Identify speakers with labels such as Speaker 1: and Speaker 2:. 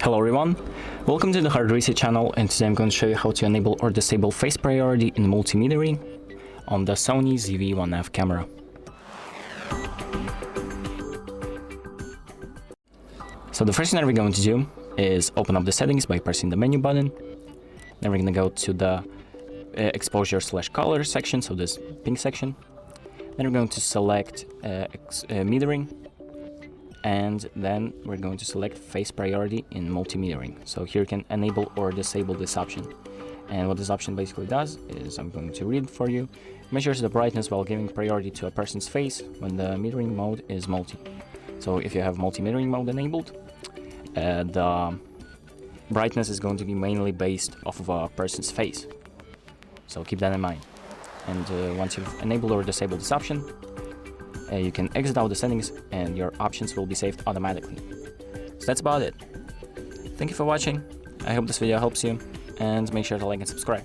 Speaker 1: Hello everyone, welcome to the HardReset channel, and today I'm going to show you how to enable or disable face priority in multimetering on the SONY ZV-1F camera. So the first thing that we're going to do is open up the settings by pressing the menu button. Then we're going to go to the exposure/color section, so this pink section. Then we're going to select metering, and then we're going to select face priority in multimetering. So here you can enable or disable this option. And what this option basically does is, I'm going to read it for you, measures the brightness while giving priority to a person's face when the metering mode is multi. So if you have multimetering mode enabled, the brightness is going to be mainly based off of a person's face. So keep that in mind. And once you've enabled or disabled this option, you can exit out the settings and your options will be saved automatically. So that's about it. Thank you for watching. I hope this video helps you, and make sure to like and subscribe.